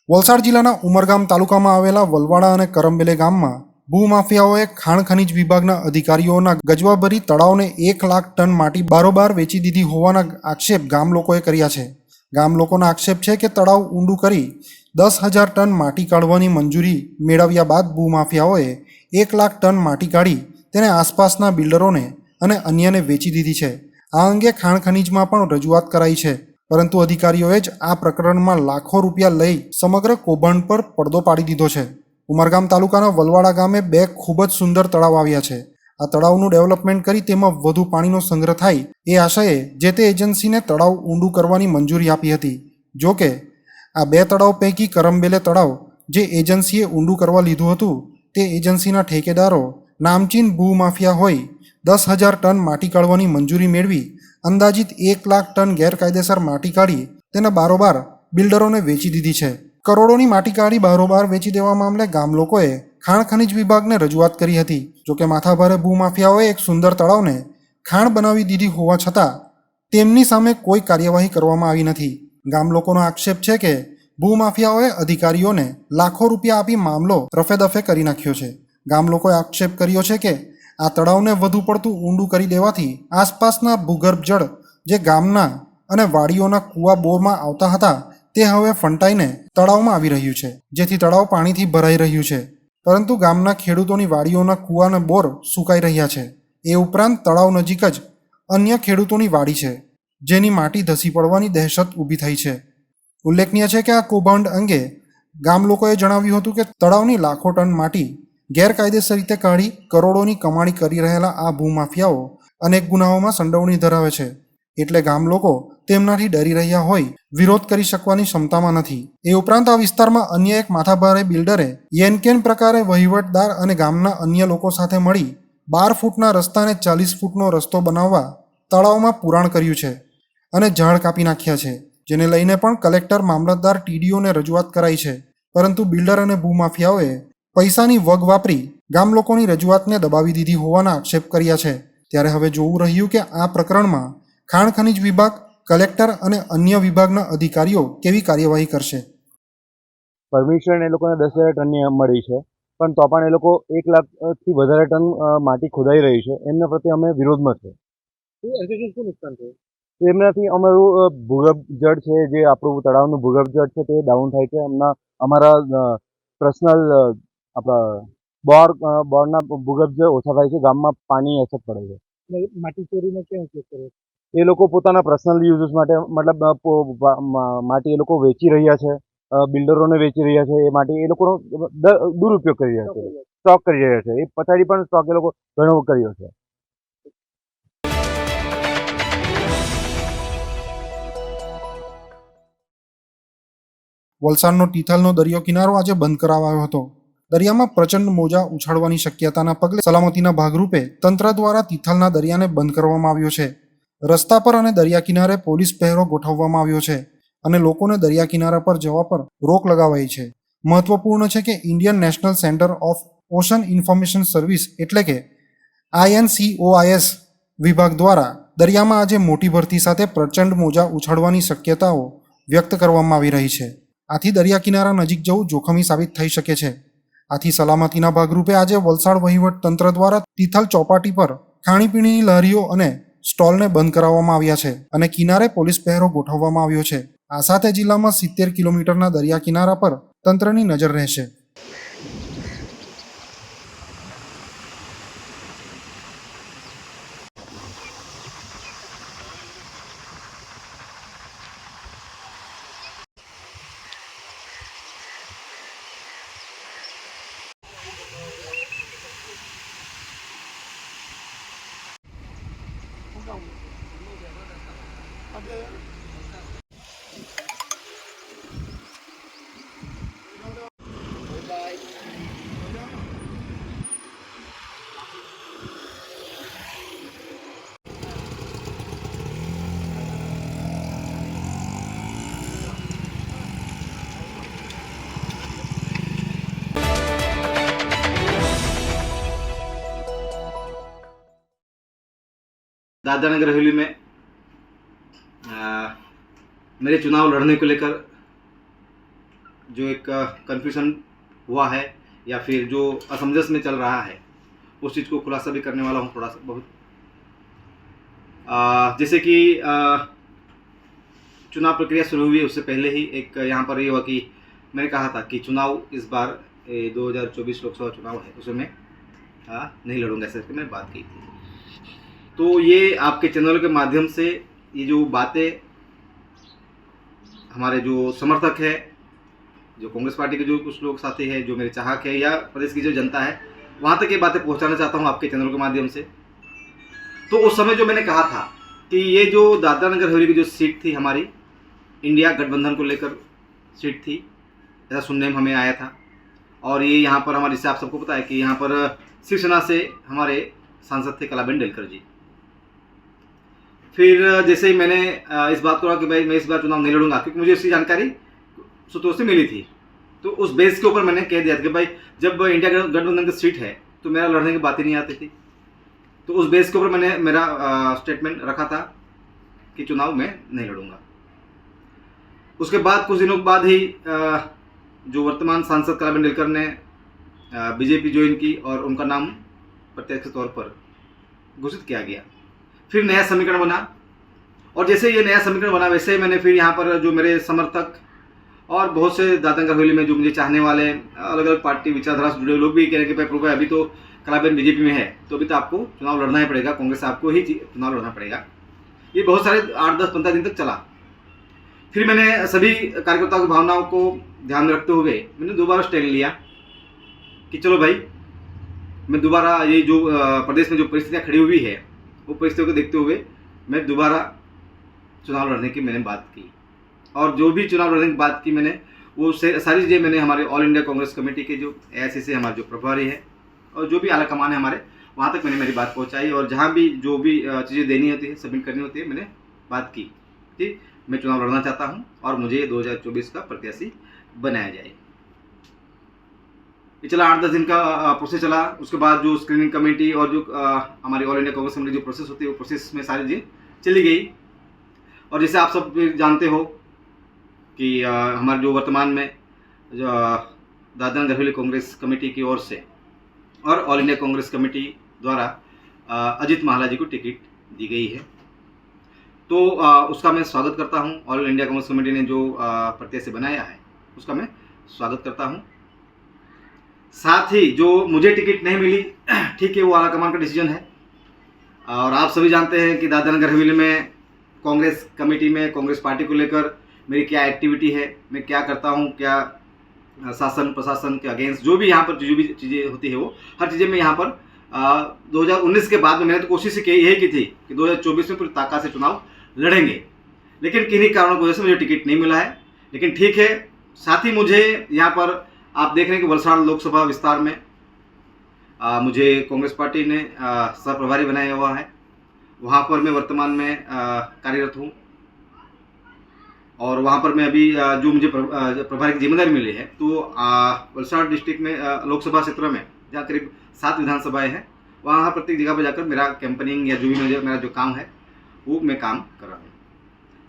વલસાડ જિલ્લાના ઉમરગામ તાલુકામાં આવેલા વલવાડા અને કરમબેલે ગામમાં ભૂમાફિયાઓએ ખાણ ખનીજ વિભાગના અધિકારીઓના ગજવાભરી તળાવને 1,00,000 ટન માટી બારોબાર વેચી દીધી હોવાના આક્ષેપ ગામ લોકોએ કર્યા છે. ગામ લોકોના આક્ષેપ છે કે તળાવ ઊંડું કરી 10,000 ટન માટી કાઢવાની મંજૂરી મેળવ્યા બાદ ભૂમાફિયાઓએ 1,00,000 ટન માટી કાઢી તેને આસપાસના બિલ્ડરોને અને અન્યને વેચી દીધી છે. આ અંગે ખાણ ખનીજમાં પણ રજૂઆત કરાઈ છે, પરંતુ અધિકારીઓએ જ આ પ્રકરણમાં લાખો રૂપિયા લઈ સમગ્ર કૌભાંડ પર પડદો પાડી દીધો છે. ઉમરગામ તાલુકાના વલવાડા ગામે 2 ખૂબ જ સુંદર તળાવ આવ્યા છે. આ તળાવનું ડેવલપમેન્ટ કરી તેમાં વધુ પાણીનો સંગ્રહ થાય એ આશયે જે તે એજન્સીને તળાવ ઊંડું કરવાની મંજૂરી આપી હતી. જો કે આ 2 તળાવ પૈકી કરમબેલે તળાવ જે એજન્સીએ ઊંડું કરવા લીધું હતું તે એજન્સીના ઠેકેદારો નામચીન ભૂમાફિયા હોય 10,000 ટન માટી કાઢવાની મંજૂરી મેળવી અંદાજિત 1,00,000 ટન ગેરકાયદેસર માટી કાઢી તેને બારોબાર બિલ્ડરોને વેચી દીધી છે. કરોડોની માટી કાઢી બારોબાર વેચી દેવા મામલે ગામ લોકોએ ખાણ ખનીજ વિભાગને રજૂઆત કરી હતી. જોકે માથાભારે ભૂમાફિયાઓએ એક સુંદર તળાવને ખાણ બનાવી દીધી હોવા છતાં તેમની સામે કોઈ કાર્યવાહી કરવામાં આવી નથી. ગામ લોકોનો આક્ષેપ છે કે ભૂમાફિયાઓએ અધિકારીઓને લાખો રૂપિયા આપી મામલો રફેદફે કરી નાખ્યો છે. ગામ લોકોએ આક્ષેપ કર્યો છે કે આ તળાવને વધુ પડતું ઊંડું કરી દેવાથી આસપાસના ભૂગર્ભ જળ જે ગામના અને વાડીઓના કૂવા બોરમાં આવતા હતા તે હવે ફંટાઈને તળાવમાં આવી રહ્યું છે, જેથી તળાવ પાણીથી ભરાઈ રહ્યું છે. પરંતુ ગામના ખેડૂતોની વાડીઓના કૂવા અને બોર સુકાઈ રહ્યા છે. એ ઉપરાંત તળાવ નજીક જ અન્ય ખેડૂતોની વાડી છે, જેની માટી ધસી પડવાની દહેશત ઊભી થઈ છે. ઉલ્લેખનીય છે કે આ કૌભાંડ અંગે ગામ લોકોએ જણાવ્યું હતું કે તળાવની લાખો ટન માટી ગેરકાયદેસર રીતે કાઢી કરોડોની કમાણી કરી રહેલા આ ભૂમાફિયાઓ અનેક ગુનાઓમાં સંડોવણી ધરાવે છે. એટલે ગામ લોકો તેમનાથી ડરી રહ્યા હોય વિરોધ કરી શકવાની ક્ષમતામાં નથી. એ ઉપરાંત આ વિસ્તારમાં અન્ય એક માથાભારે બિલ્ડરે યેનકેન પ્રકારે વહીવટદાર અને ગામના અન્ય લોકો સાથે મળી 12 ફૂટના રસ્તાને 40 ફૂટનો રસ્તો બનાવવા તળાવમાં પુરાણ કર્યું છે અને ઝાડ કાપી નાખ્યા છે, જેને લઈને પણ કલેક્ટર, મામલતદાર, ટીડીઓને રજૂઆત કરાઈ છે. પરંતુ બિલ્ડર અને ભૂમાફિયાઓએ પૈસાની વગ વાપરી ગામ લોકોની રજૂઆતને દબાવી દીધી હોવાના આક્ષેપ કર્યા છે. ત્યારે હવે જોવું રહ્યું કે આ પ્રકરણમાં ખાણ ખનીજ વિભાગ, કલેક્ટર અને અન્ય વિભાગના અધિકારીઓ કેવી કાર્યવાહી કરશે. પરમિશન એ લોકોને 10,000 ટનની મળી છે, પણ તો પણ એ લોકો 1,00,000થી વધારે ટન માટી ખોદાઈ રહી છે. એમના પ્રત્યે અમે વિરોધમાં છે. શું નુકસાન થયું? એમનાથી અમારું ભૂગર્ભ જળ છે, જે આપણું તળાવનું ભૂગર્ભ જળ છે તે ડાઉન થાય છે. અમારા પર્સનલ આપણા બોરના ભૂગર્ભ જળ ઓછા થાય છે. ગામમાં પાણી અછત પડે છે. માટી ચોરીનો ક્યાં ઉપયોગ કરે? એ લોકો પોતાના પર્સનલ યુઝસ માટે, મતલબ માટી એ લોકો વેચી રહ્યા છે, બિલ્ડરોને વેચી રહ્યા છે. એ માટી એ લોકોનો દુરુપયોગ કરી રહ્યા છે, સ્ટોક કરી રહ્યા છે. એ પછાડી પણ સ્ટોક એ લોકો ઘણો કર્યો છે. વલસાડનો તિથલનો દરિયો કિનારો આજે બંધ કરાવાયો હતો. દરિયામાં પ્રચંડ મોજા ઉછાળવાની શક્યતાના પગલે સલામતીના ભાગરૂપે તંત્ર દ્વારા તિથલના દરિયાને બંધ કરવામાં આવ્યો છે. રસ્તા પર અને દરિયા કિનારે પોલીસ પહેરો ગોઠવવામાં આવ્યો છે અને લોકોને દરિયા કિનારા પર જવા પર રોક લગાવાઈ છે. મહત્વપૂર્ણ છે કે Indian national centre of ocean information service એટલે કે INCOIS વિભાગ દ્વારા દરિયામાં આજે મોટી ભરતી સાથે પ્રચંડ મોજા ઉછાળવાની શક્યતાઓ વ્યક્ત કરવામાં આવી રહી છે. આથી દરિયા કિનારા નજીક જવું જોખમી સાબિત થઈ શકે છે. આથી સલામતીના ભાગરૂપે આજે વલસાડ વહીવટ તંત્ર દ્વારા તિથલ ચોપાટી પર ખાણીપીણીની લારીઓ અને સ્ટોલને બંધ કરાવવામાં આવ્યા છે અને કિનારે પોલીસ પહેરો ગોઠવવામાં આવ્યો છે. આ સાથે જિલ્લામાં 70 કિલોમીટરના દરિયા કિનારા પર તંત્રની નજર રહેશે. दादरानगर हवेली में मेरे चुनाव लड़ने को लेकर जो एक कन्फ्यूजन हुआ है या फिर जो असमंजस में चल रहा है उस चीज़ को खुलासा भी करने वाला हूँ थोड़ा सा बहुत। जैसे कि चुनाव प्रक्रिया शुरू हुई उससे पहले ही एक यहाँ पर ये हुआ कि मैंने कहा था कि चुनाव इस बार 2024 लोकसभा चुनाव है उसमें मैं नहीं लड़ूंगा, ऐसे करके मैंने बात की थी। तो ये आपके चैनल के माध्यम से ये जो बातें हमारे जो समर्थक है, जो कांग्रेस पार्टी के जो कुछ लोग साथी हैं, जो मेरे चाहक है या प्रदेश की जो जनता है, वहाँ तक ये बातें पहुँचाना चाहता हूँ आपके चैनल के माध्यम से। तो उस समय जो मैंने कहा था कि ये जो दादरा नगर हवेली की जो सीट थी हमारी, इंडिया गठबंधन को लेकर सीट थी, ऐसा सुनने में हमें आया था। और ये यहाँ पर हमारे, जैसे आप सबको पता है कि यहाँ पर शिवसेना से हमारे सांसद थे कलाबेन डेलकर जी। फिर जैसे ही मैंने इस बात को कहा कि भाई मैं इस बार चुनाव नहीं लड़ूंगा, क्योंकि मुझे इसकी जानकारी सूत्रों से मिली थी, तो उस बेस के ऊपर मैंने कह दिया था कि भाई जब इंडिया गठबंधन की सीट है तो मेरा लड़ने की बात ही नहीं आती थी। तो उस बेस के ऊपर मैंने मेरा स्टेटमेंट रखा था कि चुनाव में नहीं लड़ूंगा। उसके बाद कुछ दिनों के बाद ही जो वर्तमान सांसद कलाबेन डेलकर ने बीजेपी ज्वाइन की और उनका नाम प्रत्यक्ष तौर पर घोषित किया गया। फिर नया समीकरण बना, और जैसे ये नया समीकरण बना वैसे ही मैंने फिर यहाँ पर जो मेरे समर्थक और बहुत से दादरा नगर हवेली में जो मुझे चाहने वाले अलग अलग पार्टी विचारधारा से जुड़े लोग भी कह रहे हैं कि भाई प्रभु अभी तो कलाबेन बीजेपी में है तो अभी तो आपको चुनाव लड़ना ही पड़ेगा, कांग्रेस आपको ही चुनाव लड़ना पड़ेगा। ये बहुत सारे 8-10-15 दिन तक चला। फिर मैंने सभी कार्यकर्ताओं की भावनाओं को ध्यान में रखते हुए मैंने दोबारा स्टैंड लिया कि चलो भाई मैं दोबारा ये जो प्रदेश में जो परिस्थितियाँ खड़ी हुई है वो परिस्थितियों को देखते हुए मैं दोबारा चुनाव लड़ने की मैंने बात की। और जो भी चुनाव लड़ने की बात की मैंने वो सारी चीज़ें मैंने हमारे ऑल इंडिया कांग्रेस कमेटी के जो AICC हमारे जो प्रभारी है और जो भी आला कमान है हमारे, वहाँ तक मैंने मेरी बात पहुँचाई। और जहाँ भी जो भी चीज़ें देनी होती है, सबमिट करनी होती है, मैंने बात की कि मैं चुनाव लड़ना चाहता हूँ और मुझे 2024 का प्रत्याशी बनाया जाए। ये चला 8-10 दिन का प्रोसेस चला। उसके बाद जो स्क्रीनिंग कमेटी और जो हमारी ऑल इंडिया कांग्रेस कमेटी जो प्रोसेस होती है वो प्रोसेस में सारी चीज़ें चली गई। और जैसे आप सब जानते हो कि हमारे जो वर्तमान में जो दादरा नगर हवेली कांग्रेस कमेटी की ओर से और ऑल इंडिया कांग्रेस कमेटी द्वारा अजित माहला जी को टिकट दी गई है, तो उसका मैं स्वागत करता हूं। ऑल इंडिया कांग्रेस कमेटी ने जो प्रत्याशी बनाया है उसका मैं स्वागत करता हूं। साथ ही जो मुझे टिकट नहीं मिली, ठीक है, वो आला कमान का डिसीजन है। और आप सभी जानते हैं कि दादरा नगर हवेली में कांग्रेस कमेटी में कांग्रेस पार्टी को लेकर मेरी क्या एक्टिविटी है, मैं क्या करता हूं, क्या शासन प्रशासन के अगेंस्ट जो भी यहाँ पर जो भी चीज़ें होती है वो हर चीज़ें में यहाँ पर 2019 के बाद में मैंने तो कोशिश यही की थी कि 2024 में पूरी ताकत से चुनाव लड़ेंगे, लेकिन किन्हीं कारणों की वजह से मुझे टिकट नहीं मिला है। लेकिन ठीक है, साथ ही मुझे यहाँ पर आप देख रहे हैं कि वलसाड़ लोकसभा विस्तार में मुझे कांग्रेस पार्टी ने सह प्रभारी बनाया हुआ है। वहाँ पर मैं वर्तमान में कार्यरत हूँ और वहाँ पर मैं अभी जो मुझे प्रभारी की जिम्मेदारी मिली है, तो वलसाड़ डिस्ट्रिक्ट में लोकसभा क्षेत्र में जहाँ करीब 7 विधानसभाएं हैं, वहाँ प्रत्येक जगह पर जाकर मेरा कैंपेनिंग या जो भी मेरा जो काम है वो मैं काम कर रहा हूँ।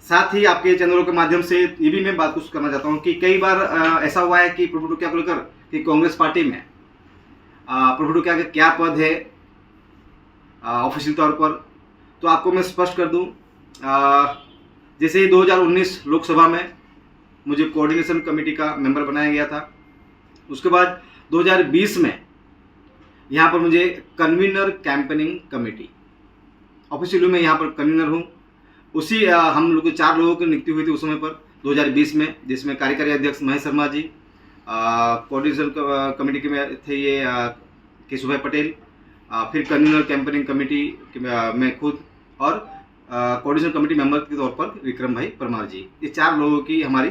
साथ ही आपके चैनलों के माध्यम से ये भी मैं बात कुछ करना चाहता हूँ कि कई बार ऐसा हुआ है कि प्रभु टुकिया को लेकर कि कांग्रेस पार्टी में प्रभु टुकिया का क्या पद है ऑफिशियल तौर पर, तो आपको मैं स्पष्ट कर दूँ। जैसे 2019 लोकसभा में मुझे कोऑर्डिनेशन कमेटी का मेंबर बनाया गया था। उसके बाद 2020 में यहाँ पर मुझे कन्वीनर कैंपेनिंग कमेटी ऑफिशियली मैं यहाँ पर कन्वीनर हूँ। उसी हम लोग 4 लोगों की नियुक्ति हुई थी उस समय पर 2020 में, जिसमें कार्यकारी अध्यक्ष महेश शर्मा जी, कोऑर्डिनेशन कमेटी के में थे ये केशुभाई पटेल, फिर कन्वीनर कैंपेनिंग कमेटी मैं खुद और कोऑर्डिनेशन कमेटी मेंबर के तौर पर विक्रम भाई परमार जी। ये 4 लोगों की हमारी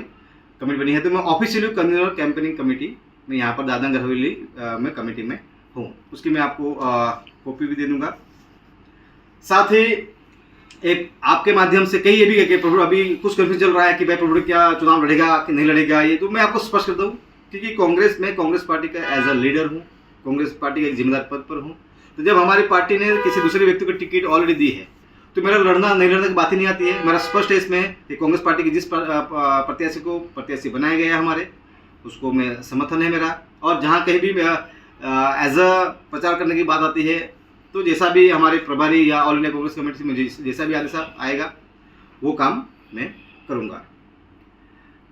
कमेटी बनी है। तो मैं ऑफिशियली कन्वीनर कैंपेनिंग कमेटी में यहाँ पर दादरा नगर हवेली में कमेटी में हूँ। उसकी मैं आपको कॉपी भी दे दूँगा। साथ ही एक आपके माध्यम से कई ये भी है कि प्रभु अभी कुछ कन्फ्यूजन चल रहा है कि भाई प्रभु क्या चुनाव लड़ेगा कि नहीं लड़ेगा, ये तो मैं आपको स्पष्ट कर दूँ क्योंकि कांग्रेस पार्टी का एज अ लीडर हूँ, कांग्रेस पार्टी का एक जिम्मेदार पद पर हूँ। तो जब हमारी पार्टी ने किसी दूसरे व्यक्ति को टिकट ऑलरेडी दी है तो मेरा लड़ना नहीं लड़ने की बात ही नहीं आती है। मेरा स्पष्ट है इसमें कि कांग्रेस पार्टी की जिस प्रत्याशी को प्रत्याशी बनाया गया है हमारे, उसको मैं समर्थन है मेरा। और जहाँ कहीं भी एज अ प्रचार करने की बात आती है तो जैसा भी हमारे प्रभारी या ऑल इंडिया कांग्रेस कमेटी से मुझे जैसा भी आदेश आएगा वो काम मैं करूँगा।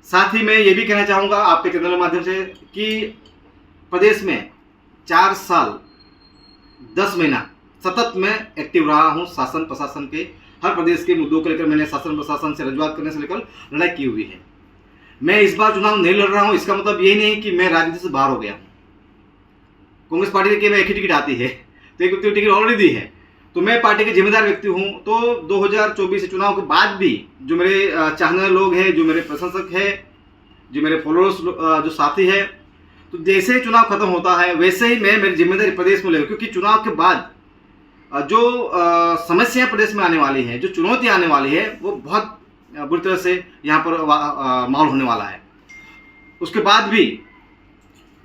साथ ही मैं ये भी कहना चाहूँगा आपके चैनल के माध्यम से कि प्रदेश में 4 साल 10 महीना सतत मैं एक्टिव रहा हूँ। शासन प्रशासन के हर प्रदेश के मुद्दों को लेकर मैंने शासन प्रशासन से रजूआत करने से लेकर लड़ाई की हुई है। मैं इस बार चुनाव नहीं लड़ रहा हूँ, इसका मतलब ये नहीं कि मैं राजनीति से बाहर हो गया हूँ। कांग्रेस पार्टी ने केवल एक ही टिकट आती है तो एक व्यक्ति टिकट ऑलरेडी दी है, तो मैं पार्टी के जिम्मेदार व्यक्ति हूँ। तो 2024 चुनाव के बाद भी जो मेरे चाहने वाले लोग हैं, जो मेरे प्रशंसक हैं, जो मेरे फॉलोअर्स जो साथी है, तो जैसे चुनाव खत्म होता है वैसे ही मैं मेरी जिम्मेदारी प्रदेश में ले, क्योंकि चुनाव के बाद जो समस्याएं प्रदेश में आने वाली है, जो चुनौती आने वाली है, वो बहुत बुरी तरह से यहाँ पर माहौल होने वाला है। उसके बाद भी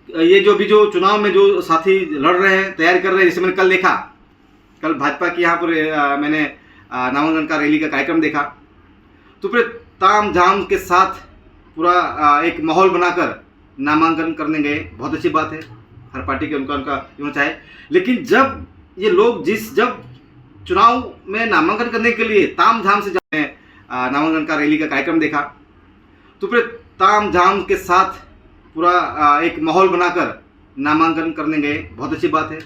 ये जो चुनाव में जो साथी लड़ रहे हैं, तैयारी कर रहे हैं, जैसे मैंने कल देखा, कल भाजपा की यहाँ पर मैंने नामांकन का रैली का कार्यक्रम देखा, तो फिर ताम झाम के साथ पूरा एक माहौल बनाकर नामांकन करने गए। बहुत अच्छी बात है, हर पार्टी के उनका होना चाहे। लेकिन जब ये लोग जब चुनाव में नामांकन करने के लिए ताम झाम से जाते हैं, नामांकन का रैली का कार्यक्रम देखा, तो फिर ताम झाम के साथ पूरा एक माहौल बनाकर नामांकन करने गए। बहुत अच्छी बात है,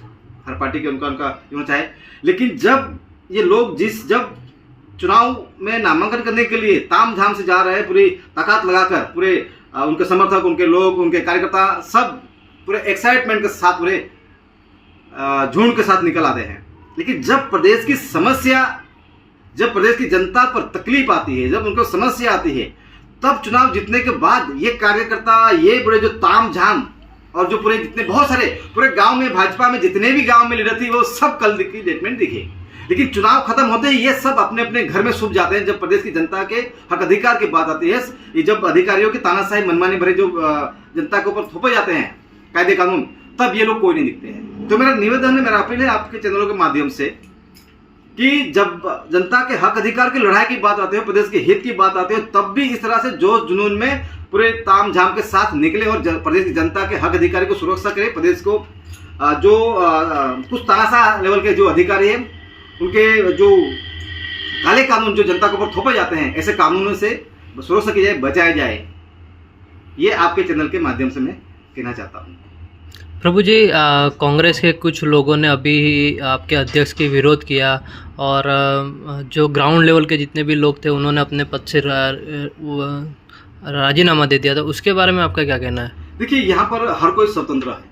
हर पार्टी के उनका होना चाहे। लेकिन जब ये लोग जब चुनाव में नामांकन करने के लिए ताम झाम से जा रहे हैं, पूरी ताकत लगाकर, पूरे उनके समर्थक, उनके लोग, उनके कार्यकर्ता सब पूरे एक्साइटमेंट के साथ, पूरे झुंड के साथ निकल आते हैं। लेकिन जब प्रदेश की समस्या, जब प्रदेश की जनता पर तकलीफ आती है, जब उनको समस्या आती है, तब चुनाव जीतने के बाद ये कार्यकर्ता, ये बड़े जो ताम झाम और जो पूरे जितने बहुत सारे पूरे गांव में, भाजपा में जितने भी गांव में लीडर थी, वो सब कल की डेटमेंट दिखे। लेकिन चुनाव खत्म होते ही ये सब अपने अपने घर में छुप जाते हैं। जब प्रदेश की जनता के हक अधिकार की बात आती है, ये जब अधिकारियों की तानाशाही, मनमानी भरे जो जनता के ऊपर थोपे जाते हैं कायदे कानून, तब ये लोग कोई नहीं दिखते हैं। तो मेरा निवेदन है, मेरा अपील है आपके चैनलों के माध्यम से कि जब जनता के हक अधिकार की लड़ाई की बात आती है, प्रदेश के हित की बात आती है, तब भी इस तरह से जोश जुनून में पूरे ताम झाम के साथ निकले और प्रदेश की जनता के हक अधिकारी को सुरक्षा करे। प्रदेश को जो कुछ तानाशाह लेवल के जो अधिकारी हैं, उनके जो काले कानून जो जनता के ऊपर थोपे जाते हैं, ऐसे कानूनों से सुरक्षा की जाए, बचाया जाए। ये आपके चैनल के माध्यम से मैं कहना चाहता हूँ। प्रभु जी, कांग्रेस के कुछ लोगों ने अभी आपके अध्यक्ष की विरोध किया और जो ग्राउंड लेवल के जितने भी लोग थे उन्होंने अपने पद से राजीनामा दे दिया था, उसके बारे में आपका क्या कहना है? देखिए, यहाँ पर हर कोई स्वतंत्र है।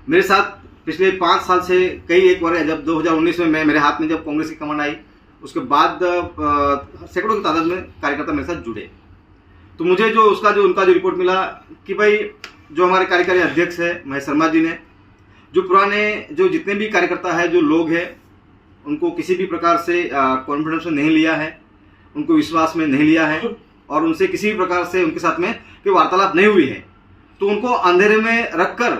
मेरे साथ पिछले 5 साल से एक बार जब 2019 में मेरे हाथ में जब कांग्रेस की कमांड आई, उसके बाद सैकड़ों की तादाद में कार्यकर्ता मेरे साथ जुड़े। तो मुझे उनका जो रिपोर्ट मिला कि भाई जो हमारे कार्यकारी अध्यक्ष है महेश शर्मा जी ने, जो पुराने जो जितने भी कार्यकर्ता है, जो लोग हैं, उनको किसी भी प्रकार से कॉन्फिडेंस में नहीं लिया है, उनको विश्वास में नहीं लिया है और उनसे किसी भी प्रकार से उनके साथ में कोई वार्तालाप नहीं हुई है, तो उनको अंधेरे में रखकर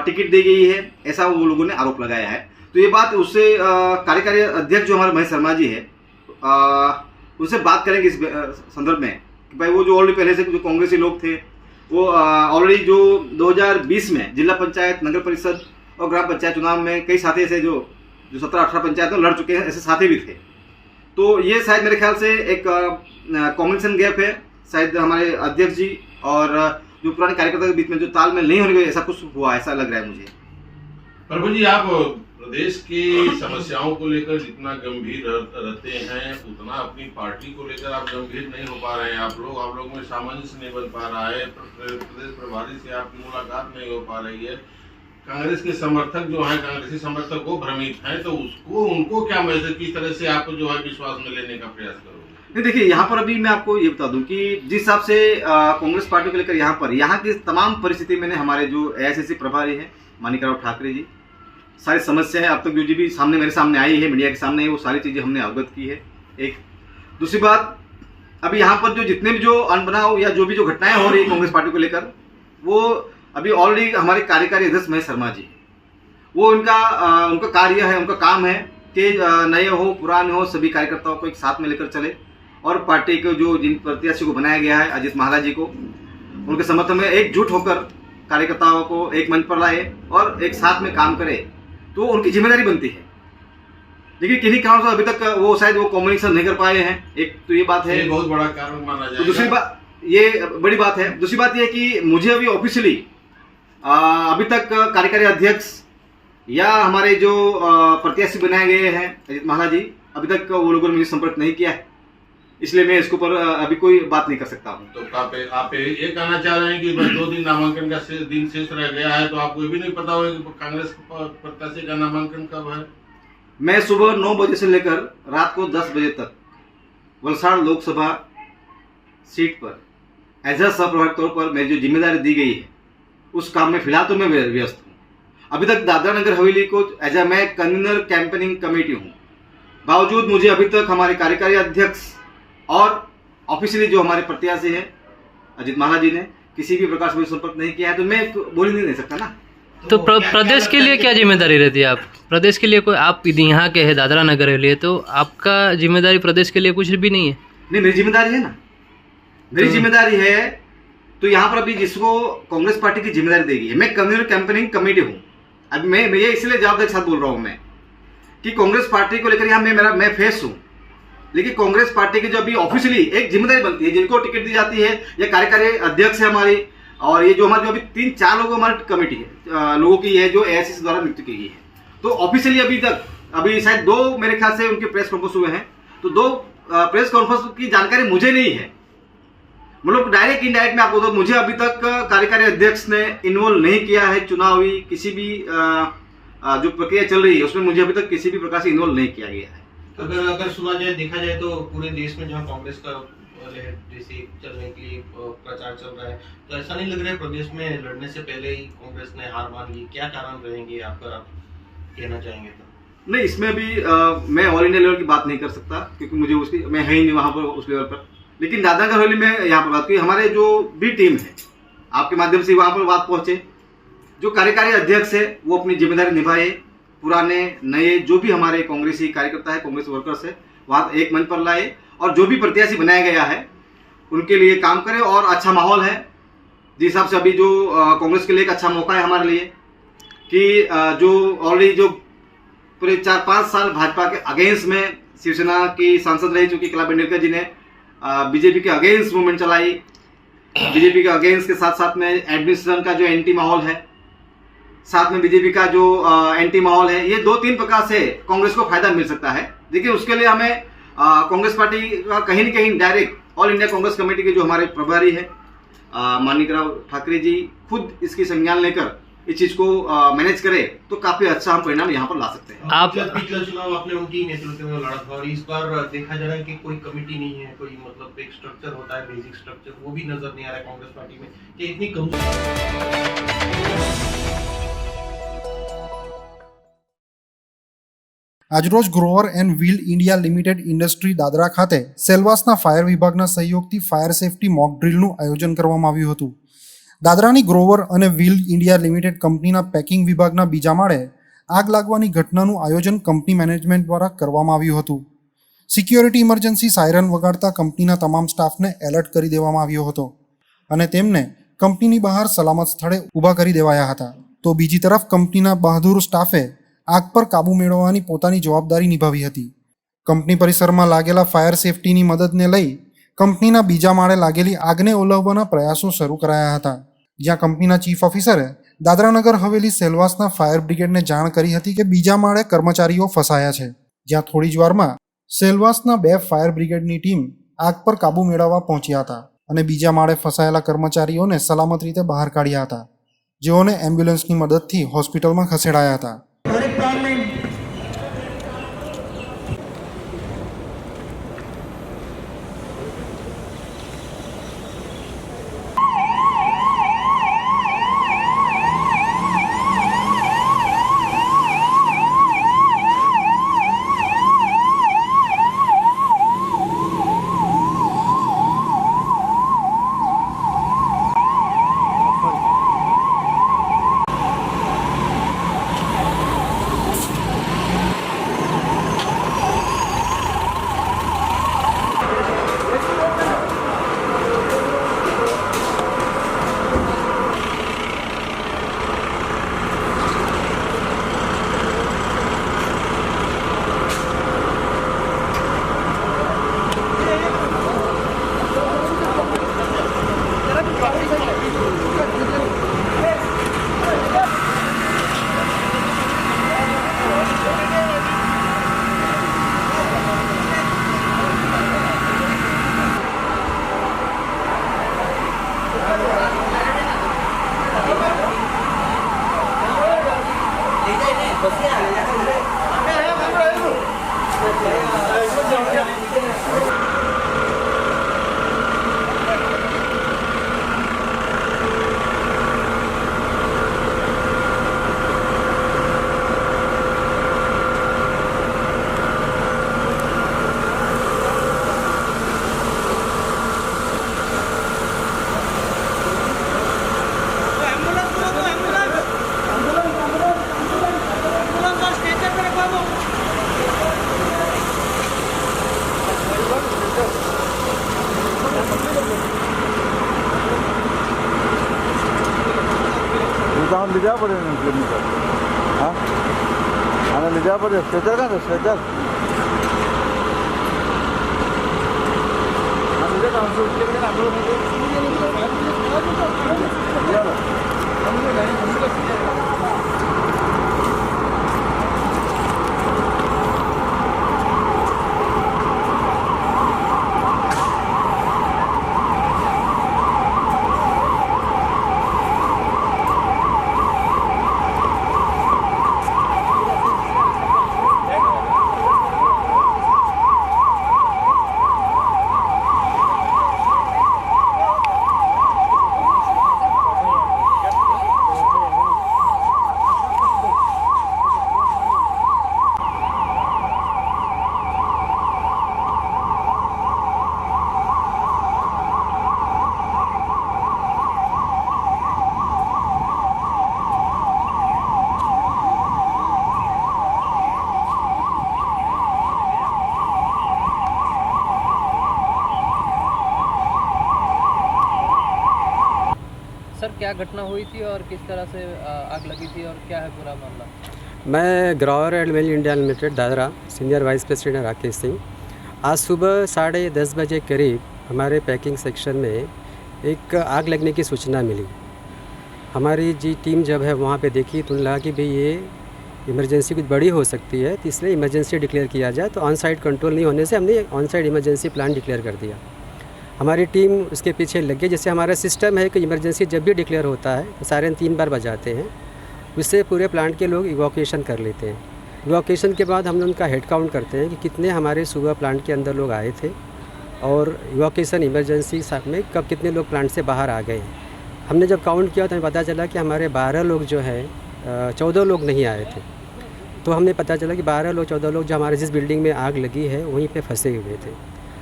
टिकट दी गई है, ऐसा वो लोगों ने आरोप लगाया है। तो ये बात उससे कार्यकारी अध्यक्ष जो हमारे महेश शर्मा जी है, उनसे बात करेंगे इस संदर्भ में कि भाई वो जो ऑलरेडी पहले से जो कांग्रेसी लोग थे, वो ऑलरेडी जो 2020 में जिला पंचायत, नगर परिषद और ग्राम पंचायत चुनाव में कई साथी ऐसे जो 17-18 पंचायत में लड़ चुके हैं, ऐसे साथी भी थे। तो ये शायद मेरे ख्याल से एक कम्युनिकेशन गैप है, शायद हमारे अध्यक्ष जी और जो पुराने कार्यकर्ता के बीच में जो तालमेल नहीं होने के, ऐसा कुछ हुआ, ऐसा लग रहा है मुझे। प्रभु जी, आप प्रदेश की समस्याओं को लेकर जितना गंभीर रहते हैं, उतना अपनी पार्टी को लेकर आप गंभीर नहीं हो पा रहे हैं। आप लोग में सामंजस्य नहीं बन पा रहा है, प्रदेश प्रभारी से आपकी मुलाकात नहीं हो पा रही है। कांग्रेस के समर्थक जो हैं, कांग्रेसी समर्थक वो भ्रमित हैं, तो उनको क्या मैसेज, किस तरह से आपको जो है विश्वास में लेने का प्रयास करोगे? नहीं, देखिए, यहाँ पर अभी मैं आपको ये बता दूं कि जिस हिसाब से कांग्रेस पार्टी को लेकर यहाँ की तमाम परिस्थिति मैंने हमारे जो AICC प्रभारी है मानिकराव ठाकरे जी, सारी समस्या है अब तक जो भी मेरे सामने आई है, मीडिया के सामने है, वो सारी चीज़ें हमने अवगत की है। एक दूसरी बात, अभी यहाँ पर जो जितने भी जो अनबनाव या जो भी जो घटनाएं हो रही है कांग्रेस पार्टी को लेकर, वो अभी ऑलरेडी हमारे कार्यकारी अध्यक्ष महेश शर्मा जी, वो उनका कार्य है, उनका काम है कि नए हो पुराने हो सभी कार्यकर्ताओं को एक साथ में लेकर चले और पार्टी को जो जिन प्रत्याशी को बनाया गया है, अजित महाराज जी को, उनके समर्थन में एकजुट होकर कार्यकर्ताओं को एक मंच पर लाए और एक साथ में काम करे, तो उनकी जिम्मेदारी बनती है। लेकिन किन्हीं कारणों से अभी तक वो शायद वो कम्युनिकेशन नहीं कर पाए हैं। एक तो ये बात है, ये बहुत बड़ा कारण माना तो जाएगा। दूसरी बात, ये बड़ी बात है। दूसरी बात ये कि मुझे अभी ऑफिशियली अभी तक कार्यकारी अध्यक्ष या हमारे जो प्रत्याशी बनाए गए हैं अजीत माला जी, अभी तक वो लोगों ने मुझे संपर्क नहीं किया है, इसलिए मैं इसके ऊपर अभी कोई बात नहीं कर सकता हूँ। तो आप ये कहना चाह रहे हैं कि बस 2 दिन नामांकन का दिन शेष रह गया है, तो आपको ये भी नहीं पता होगा कि कांग्रेस प्रत्याशी का नामांकन कब है? मैं सुबह 9 बजे से लेकर रात को 10 बजे तक वलसाड़ लोकसभा सीट पर एज अ प्रभारी तौर पर मेरी जो जिम्मेदारी दी गई है उस काम में फिलहाल तो मैं व्यस्त हूँ। अभी तक दादरा नगर हवेली को एज अ मैं कन्वीनर कैंपेनिंग कमेटी हूँ, बावजूद मुझे अभी तक हमारे कार्यकारी अध्यक्ष और ऑफिशियली जो हमारे प्रत्याशी हैं अजीत माला जी ने किसी भी प्रकार से कोई संपर्क नहीं किया है, तो मैं बोल ही नहीं सकता ना। तो प्रदेश के लिए क्या जिम्मेदारी रहती है? आप प्रदेश के लिए कोई, आप यहाँ के हैं दादरा नगर के लिए, तो आपका जिम्मेदारी प्रदेश के लिए कुछ भी नहीं है? नहीं, मेरी जिम्मेदारी है ना, मेरी जिम्मेदारी है। तो यहाँ पर अभी जिसको कांग्रेस पार्टी की जिम्मेदारी देगी है, मैं कन्वीनर कैंपेनिंग कमेटी हूँ। अब मैं ये इसलिए जवाबदारी के साथ बोल रहा हूँ मैं कि कांग्रेस पार्टी को लेकर यहाँ मैं फेस हूँ, लेकिन कांग्रेस पार्टी की जो अभी ऑफिशियली एक जिम्मेदारी बनती है, जिनको टिकट दी जाती है या कार्यकारी अध्यक्ष है हमारी, और ये जो हमारी जो अभी 3-4 लोगों हमारी कमेटी है लोगों की है जो एआईसीसी द्वारा नियुक्त की गई है, तो ऑफिशियली अभी शायद 2 मेरे ख्याल से उनके प्रेस कॉन्फ्रेंस हुए हैं, तो 2 प्रेस कॉन्फ्रेंस की जानकारी मुझे नहीं है। मतलब डायरेक्ट इनडायरेक्ट में आपको तो मुझे अभी तक कार्यकारी अध्यक्ष ने इन्वॉल्व नहीं किया है, चुनावी किसी भी जो प्रक्रिया चल रही है उसमें मुझे अभी तक किसी भी प्रकार से इन्वॉल्व नहीं किया गया है। अगर सुना जाए, देखा जाए तो पूरे देश में जहाँ कांग्रेस का लहर जैसे चलने के लिए प्रचार चल रहा है, तो ऐसा नहीं लग रहा है प्रदेश में लड़ने से पहले ही कांग्रेस ने हार मान ली? क्या कारण रहेंगे आपका, आप कहना चाहेंगे तो? नहीं, इसमें भी मैं ऑल इंडिया लेवल की बात नहीं कर सकता, क्योंकि मुझे उसकी मैं है ही नहीं वहाँ पर उस लेवल पर। लेकिन दादरा नगर हवेली में यहाँ पर बात की, हमारे जो भी टीम है आपके माध्यम से वहाँ पर बात पहुँचे, जो कार्यकारी अध्यक्ष है वो अपनी जिम्मेदारी निभाए, पुराने नए जो भी हमारे कांग्रेसी कार्यकर्ता है, कांग्रेस वर्कर्स है, वहाँ एक मंच पर लाए और जो भी प्रत्याशी बनाया गया है उनके लिए काम करे। और अच्छा माहौल है जिस हिसाब से अभी जो कांग्रेस के लिए एक अच्छा मौका है हमारे लिए कि जो ऑलरेडी जो पूरे 4-5 साल भाजपा के अगेंस्ट में शिवसेना की सांसद रही चुकी कला बेंडेलकर जी ने बीजेपी के अगेंस्ट मूवमेंट चलाई, बीजेपी के अगेंस्ट के साथ साथ में एडमिनिस्ट्रेशन का जो एंटी माहौल है, साथ में बीजेपी का जो एंटी माहौल है, ये 2-3 प्रकार से कांग्रेस को फायदा मिल सकता है। देखिए उसके लिए हमें कांग्रेस पार्टी का कहीं न कहीं direct all India Congress committee के जो हमारे प्रभारी है मानिकराव ठाकरे जी खुद इसकी संज्ञान लेकर इस चीज को मैनेज करे तो काफी अच्छा हम परिणाम यहाँ पर ला सकते हैं। आप पिछला चुनाव आपने उनकी नेतृत्व में लड़ा था और इस बार देखा जा रहा है कि कोई कमेटी नहीं है, कोई मतलब एक स्ट्रक्चर होता है, बेसिक स्ट्रक्चर, वो भी नजर नहीं आ रहा है कांग्रेस पार्टी में, कि इतनी આજરોજ Grover and wheel India limited industry Dadra ખાતે સેલવાસના ફાયર વિભાગના સહયોગથી ફાયર સેફટી મોક ડ્રીલનું આયોજન કરવામાં આવ્યું હતું। દાદરાની ગ્રોવર અને વ્હીલ ઇન્ડિયા લિમિટેડ કંપનીના પેકિંગ વિભાગના બીજા માળે આગ લાગવાની ઘટનાનું આયોજન કંપની મેનેજમેન્ટ દ્વારા કરવામાં આવ્યું હતું। સિક્યોરિટી ઇમરજન્સી સાયરન વગાડતા કંપનીના તમામ સ્ટાફને એલર્ટ કરી દેવામાં આવ્યો હતો અને તેમને કંપનીની બહાર સલામત સ્થળે ઊભા કરી દેવાયા હતા। તો બીજી તરફ કંપનીના બહાદુર સ્ટાફે આગ પર કાબૂ મેળવવાની પોતાની જવાબદારી નિભાવી હતી। કંપની પરિસરમાં લાગેલા ફાયર સેફટીની મદદને લઈ કંપનીના બીજા માળે લાગેલી આગને ઓલવવાના પ્રયાસો શરૂ કરાયા હતા, જ્યાં કંપનીના ચીફ ઓફિસરે દાદરાનગર હવેલી સેલવાસના ફાયર બ્રિગેડને જાણ કરી હતી કે બીજા માળે કર્મચારીઓ ફસાયા છે, જ્યાં થોડી જ વારમાં સેલવાસના 2 ફાયર બ્રિગેડની ટીમ આગ પર કાબૂ મેળવવા પહોંચ્યા હતા અને બીજા માળે ફસાયેલા કર્મચારીઓને સલામત રીતે બહાર કાઢ્યા હતા, જેઓને એમ્બ્યુલન્સની મદદથી હોસ્પિટલમાં ખસેડાયા હતા। ले जा पड़े किलोमीटर। हाँ आने ले जा पड़े स्ट्रेचर का स्ट्रेचर सर क्या घटना हुई थी और किस तरह से आग लगी थी और क्या है पूरा मामला? मैं Grover and mill India limited Dadra senior vice president Rakesh Singh. आज सुबह 10:30 बजे करीब हमारे पैकिंग सेक्शन में एक आग लगने की सूचना मिली। हमारी जी टीम जब है वहाँ पे देखी तो लगा कि भाई ये इमरजेंसी कुछ बड़ी हो सकती है, तो इसलिए इमरजेंसी डिक्लेयर किया जाए। तो ऑन साइट कंट्रोल नहीं होने से हमने on site emergency plan declare कर दिया। हमारी टीम उसके पीछे लग गई। जैसे हमारा सिस्टम है कि इमरजेंसी जब भी डिक्लेयर होता है तो सायरन 3 बार बजाते हैं, उससे पूरे प्लांट के लोग इवोकेशन कर लेते हैं। इवोकेशन के बाद हम लोग उनका हेड काउंट करते हैं कि कितने हमारे सुबह प्लांट के अंदर लोग आए थे और इवोकेशन इमरजेंसी में कब कितने लोग प्लांट से बाहर आ गए हैं। हमने जब काउंट किया तो हमें पता चला कि हमारे 12 लोग जो है 14 लोग नहीं आए थे। तो हमने पता चला कि 12 लोग 14 लोग जो हमारे जिस बिल्डिंग में आग लगी है वहीं पे फंसे हुए थे।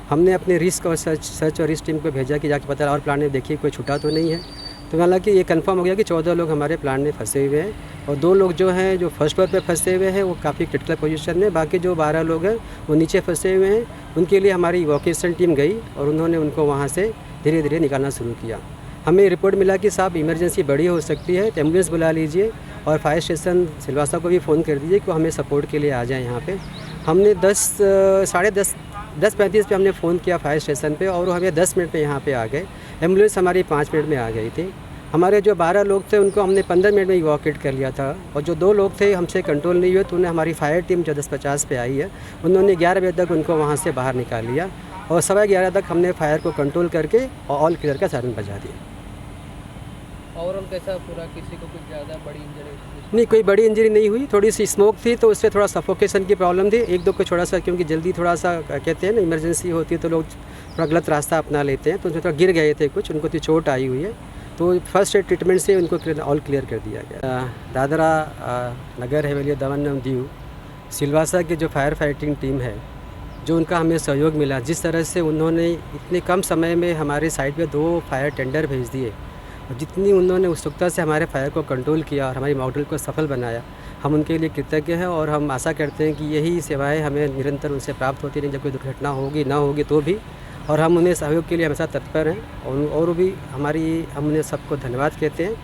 हमने अपने रिस्क और सर्च और रिस्क टीम को भेजा कि जाके पता और प्लांट में देखिए कोई छूटा तो नहीं है। तो हालांकि ये कंफर्म हो गया कि 14 लोग हमारे प्लांट में फंसे हुए हैं और 2 लोग जो हैं जो फर्स्ट फ्लोर पे फंसे हुए हैं वो काफ़ी क्रिटिकल पोजीशन में। बाकी जो 12 लोग हैं वो नीचे फंसे हुए हैं। उनके लिए हमारी इवोकेशन टीम गई और उन्होंने उनको वहाँ से धीरे धीरे निकालना शुरू किया। हमें रिपोर्ट मिला कि साहब इमरजेंसी बड़ी हो सकती है तो एम्बुलेंस बुला लीजिए और फायर स्टेशन सिलवासा को भी फ़ोन कर दीजिए कि हमें सपोर्ट के लिए आ जाए यहाँ पे। हमने 10:35 पे हमने फ़ोन किया फायर स्टेशन पे और वो हमें 10 मिनट में यहाँ पे आ गए। एम्बुलेंस हमारी 5 मिनट में आ गई थी। हमारे जो 12 लोग थे उनको हमने 15 मिनट में इवोकेट कर लिया था और जो 2 लोग थे हमसे कंट्रोल नहीं हुए तो उन्हें हमारी फायर टीम जो 10:50 पे आई है उन्होंने 11 बजे तक उनको वहाँ से बाहर निकाल लिया और 11:15 तक हमने फायर को कंट्रोल करके और ऑल क्लियर का सायरन बजा दिया। ओवरऑल कैसा पूरा, किसी को कुछ ज़्यादा बड़ी इंजरी? नहीं, कोई बड़ी इंजरी नहीं हुई। थोड़ी सी स्मोक थी तो उससे थोड़ा सफोकेशन की प्रॉब्लम थी। 1-2 को थोड़ा सा, क्योंकि जल्दी थोड़ा सा कहते हैं ना इमरजेंसी होती है तो लोग थोड़ा गलत रास्ता अपना लेते हैं, तो उसमें थोड़ा गिर गए थे कुछ, उनको तो चोट आई हुई है। तो फर्स्ट एड ट्रीटमेंट से उनको ऑल क्लियर कर दिया गया। दादरा नगर हवेली दमन दीव सिलवासा की जो फायर फाइटिंग टीम है, जो उनका हमें सहयोग मिला, जिस तरह से उन्होंने इतने कम समय में हमारे साइड पे 2 फायर टेंडर भेज दिए और जितनी उन्होंने उत्सुकता से हमारे फायर को कंट्रोल किया और हमारी मॉडल को सफल बनाया, हम उनके लिए कृतज्ञ हैं और हम आशा करते हैं कि यही सेवाएं हमें निरंतर उनसे प्राप्त होती रहें, जब कोई दुर्घटना होगी ना होगी तो भी। और हम उन्हें सहयोग के लिए हमेशा तत्पर हैं और भी हम उन्हें सबको धन्यवाद कहते हैं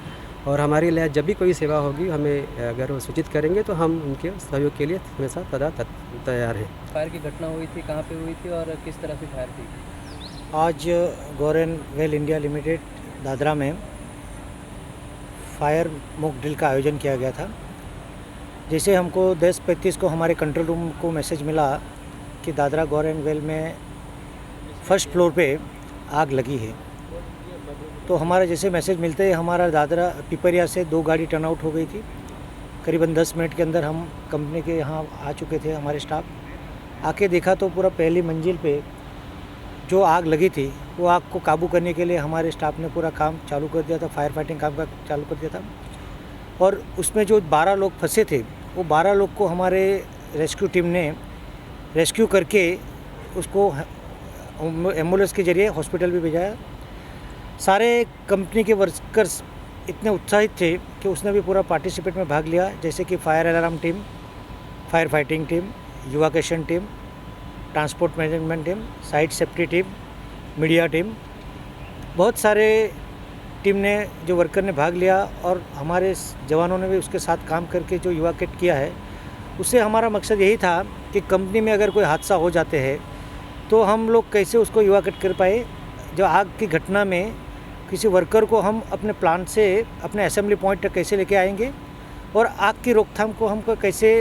और हमारे लिए जब भी कोई सेवा होगी हमें अगर वो सूचित करेंगे तो हम उनके सहयोग के लिए हमेशा सदा तैयार हैं। फायर की घटना हुई थी, कहाँ पे हुई थी और किस तरह से फायर थी? आज Gauran well India limited Dadra में फायर मॉक ड्रिल का आयोजन किया गया था। जैसे हमको 10:35 को हमारे कंट्रोल रूम को मैसेज मिला कि दादरा गौरन वेल में फर्स्ट फ्लोर पे आग लगी है, तो हमारा जैसे मैसेज मिलते ही हमारा दादरा पिपरिया से 2 गाड़ी टर्न आउट हो गई थी। करीबन 10 मिनट के अंदर हम कंपनी के यहाँ आ चुके थे। हमारे स्टाफ आके देखा तो पूरा पहली मंजिल पे जो आग लगी थी वो आग को काबू करने के लिए हमारे स्टाफ ने पूरा काम चालू कर दिया था, फायर फाइटिंग काम का चालू कर दिया था। और उसमें जो 12 लोग फंसे थे वो 12 लोग को हमारे रेस्क्यू टीम ने रेस्क्यू करके उसको एम्बुलेंस के जरिए हॉस्पिटल भी भेजाया। सारे कंपनी के वर्कर्स इतने उत्साहित थे कि उसने भी पूरा पार्टिसिपेट में भाग लिया, जैसे कि fire alarm team, fire fighting team, evacuation team, transport management team, site safety team, media team, बहुत सारे टीम ने, जो वर्कर ने भाग लिया और हमारे जवानों ने भी उसके साथ काम करके जो इवैक्यूएट किया है, उससे हमारा मकसद यही था कि कंपनी में अगर कोई हादसा हो जाते हैं तो हम लोग कैसे उसको इवैक्यूएट कर पाए। जो आग की घटना में किसी वर्कर को हम अपने प्लांट से अपने असेंबली पॉइंट तक कैसे लेके आएंगे और आग की रोकथाम को हमको कैसे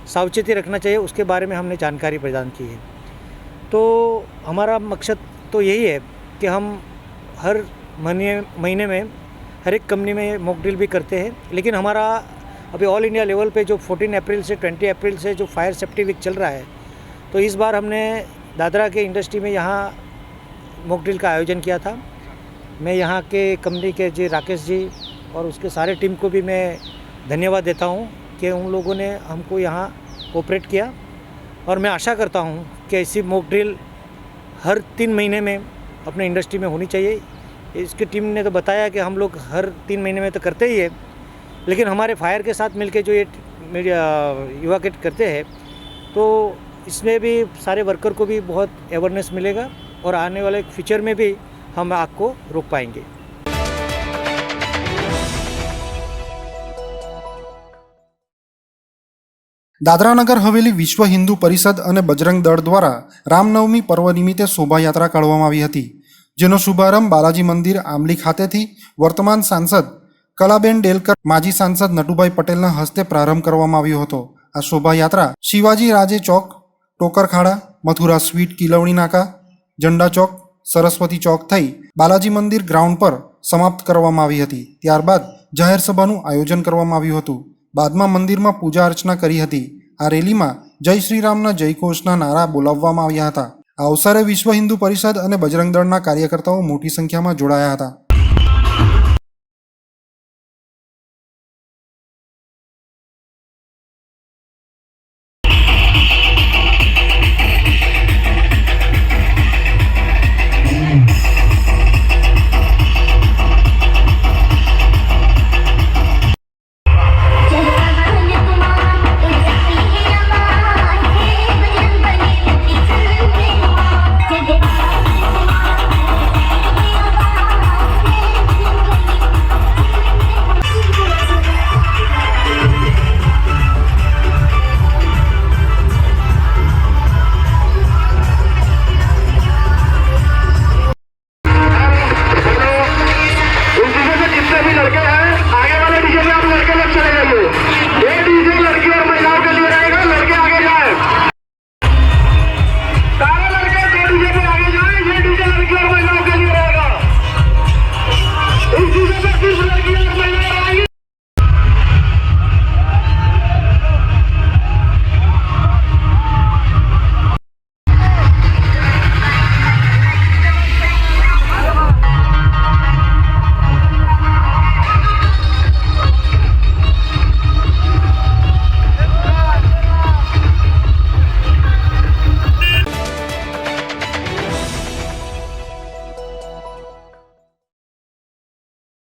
सावचेती रखना चाहिए, उसके बारे में हमने जानकारी प्रदान की है। तो हमारा मकसद तो यही है कि हम हर महीने में हर एक कंपनी में मॉक ड्रिल भी करते हैं, लेकिन हमारा अभी ऑल इंडिया लेवल पे जो 14 अप्रैल से 20 अप्रैल से जो फायर सेफ्टी वीक चल रहा है, तो इस बार हमने दादरा के इंडस्ट्री में यहाँ मॉक ड्रिल का आयोजन किया था। मैं यहाँ के कंपनी के जी राकेश जी और उसके सारे टीम को भी मैं धन्यवाद देता हूँ कि उन लोगों ने हमको यहाँ कोऑपरेट किया, और मैं आशा करता हूँ कि ऐसी मॉक ड्रिल हर 3 महीने में अपने इंडस्ट्री में होनी चाहिए। इसकी टीम ने तो बताया कि हम लोग हर 3 महीने में तो करते ही है, लेकिन हमारे फायर के साथ मिलके जो ये इवैक्यूएट करते हैं, तो इसमें भी सारे वर्कर को भी बहुत अवेयरनेस मिलेगा और आने वाले फ्यूचर में भी हम आग को रोक पाएंगे। દાદરાનગર હવેલી વિશ્વ હિન્દુ પરિષદ અને બજરંગ દળ દ્વારા રામનવમી પર્વ નિમિત્તે શોભાયાત્રા કાઢવામાં આવી હતી, જેનો શુભારંભ બાલાજી મંદિર આંબલી ખાતેથી વર્તમાન સાંસદ કલાબેન ડેલકર, માજી સાંસદ નટુભાઈ પટેલના હસ્તે પ્રારંભ કરવામાં આવ્યો હતો। આ શોભાયાત્રા શિવાજી રાજે ચોક, ટોકરખાડા, મથુરા સ્વીટ કિલવણી નાકા, ઝંડા ચોક, સરસ્વતી ચોક થઈ બાલાજી મંદિર ગ્રાઉન્ડ પર સમાપ્ત કરવામાં આવી હતી। ત્યારબાદ જાહેર સભાનું આયોજન કરવામાં આવ્યું હતું। બાદમાં મંદિરમાં પૂજા અર્ચના કરી હતી। આ રેલીમાં જય શ્રીરામના જયઘોષના નારા બોલાવવામાં આવ્યા હતા। આ અવસરે વિશ્વ હિન્દુ પરિષદ અને બજરંગ દળના કાર્યકર્તાઓ મોટી સંખ્યામાં જોડાયા હતા।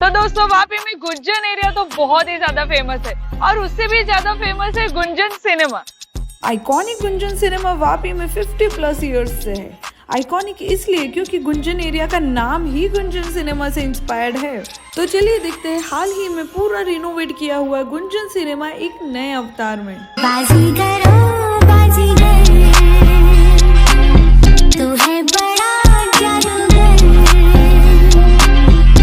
तो दोस्तों वापी में गुंजन एरिया तो बहुत ही ज्यादा फेमस है, और उससे भी ज्यादा फेमस है Gunjan cinema. Iconic Gunjan cinema Vapi में 50+ इयर्स से है। आइकॉनिक इसलिए क्योंकि गुंजन एरिया का नाम ही गुंजन सिनेमा से इंस्पायर्ड है। तो चलिए देखते हैं हाल ही में पूरा रिनोवेट किया हुआ गुंजन सिनेमा एक नए अवतार में।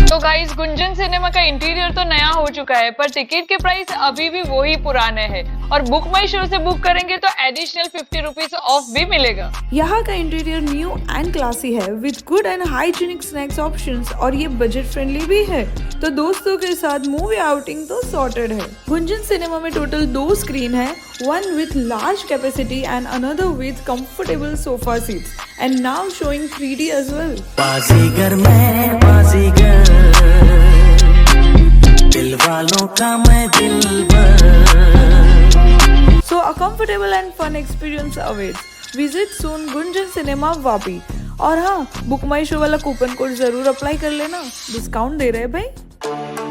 तो गाइस, गुंजन सिनेमा का इंटीरियर तो नया हो चुका है, पर टिकट के प्राइस अभी भी वही पुराने हैं, और बुक माई शो से बुक करेंगे तो एडिशनल 50 रुपीज ऑफ भी मिलेगा। यहाँ का इंटीरियर न्यू एंड क्लासी है with good and hygienic snacks options, और ये बजट फ्रेंडली भी है। तो दोस्तों के साथ मूवी आउटिंग तो सॉर्टेड है। गुंजन सिनेमा में टोटल 2 स्क्रीन है, one with large capacity and another with comfortable sofa seats, and now showing 3D as well. बाजीगर मैं बाजीगर, दिल वालों का मैं दिलबर। So a comfortable and fun experience awaits. Visit soon Gunjan cinema Vapi. और हाँ, बुक माई शो वाला कूपन कोड जरूर अप्लाई कर लेना, डिस्काउंट दे रहे हैं भाई।